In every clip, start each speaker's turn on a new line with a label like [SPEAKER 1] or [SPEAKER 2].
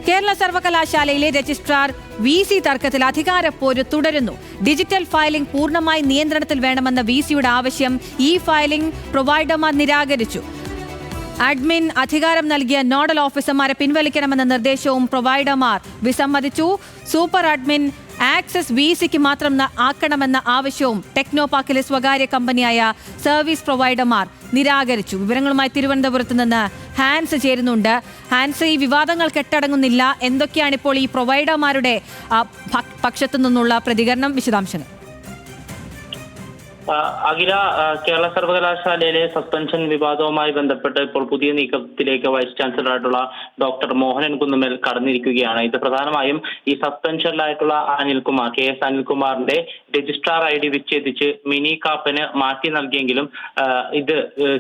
[SPEAKER 1] കേരള സർവകലാശാലയിലെ registrar VC തർക്കത്തിൽ അധികാരപ്പോര് തുടരുന്നു. ഡിജിറ്റൽ ഫയലിംഗ് പൂർണ്ണമായി നിയന്ത്രണത്തിൽ വേണമെന്ന VCയുടെ ആവശ്യം ഫയലിംഗ് പ്രൊവൈഡർമാർ നിരാകരിച്ചു. അഡ്മിൻ അധികാരം നൽകിയ നോഡൽ ഓഫീസർമാരെ പിൻവലിക്കണമെന്ന നിർദ്ദേശവും പ്രൊവൈഡർമാർ വിസമ്മതിച്ചു. സൂപ്പർ അഡ്മിൻ ആക്സസ് VCക്ക് മാത്രം ആക്കണമെന്ന ആവശ്യവും ടെക്നോപാർക്കിലെ സ്വകാര്യ കമ്പനിയായ സർവീസ് പ്രൊവൈഡർമാർ നിരാകരിച്ചു. വിവരങ്ങളുമായി തിരുവനന്തപുരത്ത് നിന്ന് ഹാൻസ് ചേരുന്നുണ്ട്. ഹാൻസ്, ഈ വിവാദങ്ങൾ കെട്ടടങ്ങുന്നില്ല. എന്തൊക്കെയാണ് ഇപ്പോൾ ഈ പ്രൊവൈഡർമാരുടെ പക്ഷത്തു നിന്നുള്ള പ്രതികരണം? വിശദാംശങ്ങൾ.
[SPEAKER 2] അഖില, കേരള സർവകലാശാലയിലെ സസ്പെൻഷൻ വിവാദവുമായി ബന്ധപ്പെട്ട് ഇപ്പോൾ പുതിയ നീക്കത്തിലേക്ക് വൈസ് ചാൻസലറായിട്ടുള്ള ഡോക്ടർ മോഹനൻ കുന്നുമ്മൽ കടന്നിരിക്കുകയാണ്. ഇത് പ്രധാനമായും ഈ സസ്പെൻഷനിലായിട്ടുള്ള അനിൽകുമാർ, KS അനിൽകുമാറിന്റെ രജിസ്ട്രാർ ID വിച്ഛേദിച്ച് മിനി കാപ്പന് മാറ്റി നൽകിയെങ്കിലും ഇത്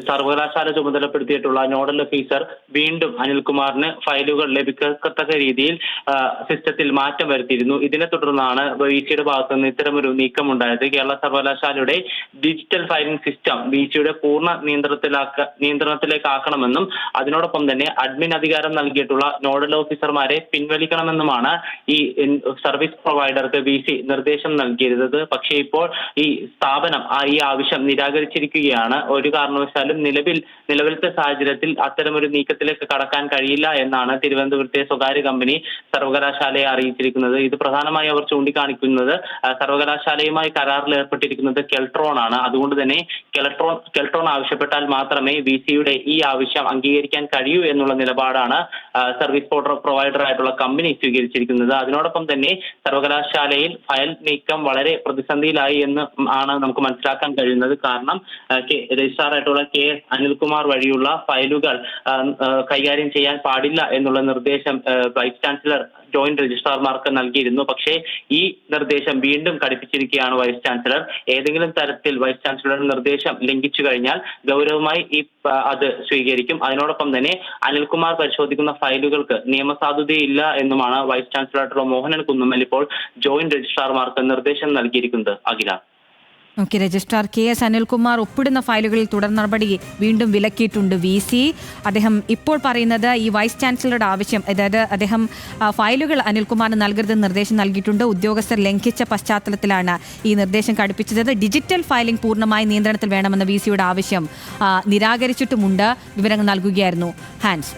[SPEAKER 2] സർവകലാശാല ചുമതലപ്പെടുത്തിയിട്ടുള്ള നോഡൽ ഓഫീസർ വീണ്ടും അനിൽകുമാറിന് ഫയലുകൾ ലഭിക്കത്തക്ക രീതിയിൽ സിസ്റ്റത്തിൽ മാറ്റം വരുത്തിയിരുന്നു. ഇതിനെ തുടർന്നാണ് VCയുടെ ഭാഗത്തുനിന്ന് ഇത്തരമൊരു നീക്കമുണ്ടായത്. കേരള സർവകലാശാലയുടെ ഡിജിറ്റൽ ഫയലിംഗ് സിസ്റ്റം VCയുടെ പൂർണ്ണ നിയന്ത്രണത്തിലേക്കാക്കണമെന്നും അതിനോടൊപ്പം തന്നെ അഡ്മിൻ അധികാരം നൽകിയിട്ടുള്ള നോഡൽ ഓഫീസർമാരെ പിൻവലിക്കണമെന്നുമാണ് ഈ സർവീസ് പ്രൊവൈഡർക്ക് VC നിർദ്ദേശം നൽകിയിരുന്നത്. പക്ഷേ ഇപ്പോൾ ഈ സ്ഥാപനം ഈ ആവശ്യം നിരാകരിച്ചിരിക്കുകയാണ്. ഒരു കാരണവശാലും നിലവിലത്തെ സാഹചര്യത്തിൽ അത്തരമൊരു നീക്കത്തിലേക്ക് കടക്കാൻ കഴിയില്ല എന്നാണ് തിരുവനന്തപുരത്തെ സ്വകാര്യ കമ്പനി സർവകലാശാലയെ അറിയിച്ചിരിക്കുന്നത്. ഇത് പ്രധാനമായി അവർ ചൂണ്ടിക്കാണിക്കുന്നത് സർവകലാശാലയുമായി കരാറിൽ ഏർപ്പെട്ടിരിക്കുന്നത് കെൽട്രോൺ ആണ്. അതുകൊണ്ട് തന്നെ കെൽട്രോൺ ആവശ്യപ്പെട്ടാൽ മാത്രമേ VCയുടെ ഈ ആവശ്യം അംഗീകരിക്കാൻ കഴിയൂ എന്നുള്ള നിലപാടാണ് സർവീസ് പ്രൊവൈഡർ ആയിട്ടുള്ള കമ്പനി സ്വീകരിച്ചിരിക്കുന്നത്. അതിനോടൊപ്പം തന്നെ സർവകലാശാലയിൽ ഫയൽ നീക്കം വളരെ പ്രതിസന്ധിയിലായി എന്ന് ആണ് നമുക്ക് മനസ്സിലാക്കാൻ കഴിയുന്നത്. കാരണം രജിസ്ട്രാർ ആയിട്ടുള്ള KS അനിൽകുമാർ വഴിയുള്ള ഫയലുകൾ കൈകാര്യം ചെയ്യാൻ പാടില്ല എന്നുള്ള നിർദ്ദേശം വൈസ് ചാൻസലർ ജോയിന്റ് രജിസ്ട്രാർമാർക്ക് നൽകിയിരുന്നു. പക്ഷേ ഈ നിർദ്ദേശം വീണ്ടും കടുപ്പിച്ചിരിക്കുകയാണ് വൈസ് ചാൻസലർ. ഏതെങ്കിലും തരത്തിൽ വൈസ് ചാൻസലറുടെ നിർദ്ദേശം ലംഘിച്ചു കഴിഞ്ഞാൽ ഗൗരവമായി അത് സ്വീകരിക്കും. അതിനോടൊപ്പം തന്നെ അനിൽകുമാർ പരിശോധിക്കുന്ന ഫയലുകൾക്ക് നിയമസാധുതയില്ല എന്നുമാണ് വൈസ് ചാൻസലറായിട്ടുള്ള മോഹനൻ കുന്നുമ്മൽ ഇപ്പോൾ ജോയിന്റ് രജിസ്ട്രാർമാർക്ക് നിർദ്ദേശം നൽകിയിരിക്കുന്നത്. അഖില,
[SPEAKER 1] രജിസ്ട്രാർ KS അനിൽകുമാർ ഒപ്പിടുന്ന ഫയലുകളിൽ തുടർ നടപടി വീണ്ടും വിലക്കിയിട്ടുണ്ട് VC. അദ്ദേഹം ഇപ്പോൾ പറയുന്നത് ഈ വൈസ് ചാൻസലറുടെ ആവശ്യം, അതായത് അദ്ദേഹം ഫയലുകൾ അനിൽകുമാറിന് നൽകരുതെന്ന് നിർദ്ദേശം നൽകിയിട്ടുണ്ട്. ഉദ്യോഗസ്ഥർ ലംഘിച്ച പശ്ചാത്തലത്തിലാണ് ഈ നിർദ്ദേശം കടുപ്പിച്ചത്. ഡിജിറ്റൽ ഫയലിംഗ് പൂർണ്ണമായി നിയന്ത്രണത്തിൽ വേണമെന്ന VCയുടെ ആവശ്യം നിരാകരിച്ചിട്ടുമുണ്ട്. വിവരങ്ങൾ നൽകുകയായിരുന്നു ഹാൻസ്.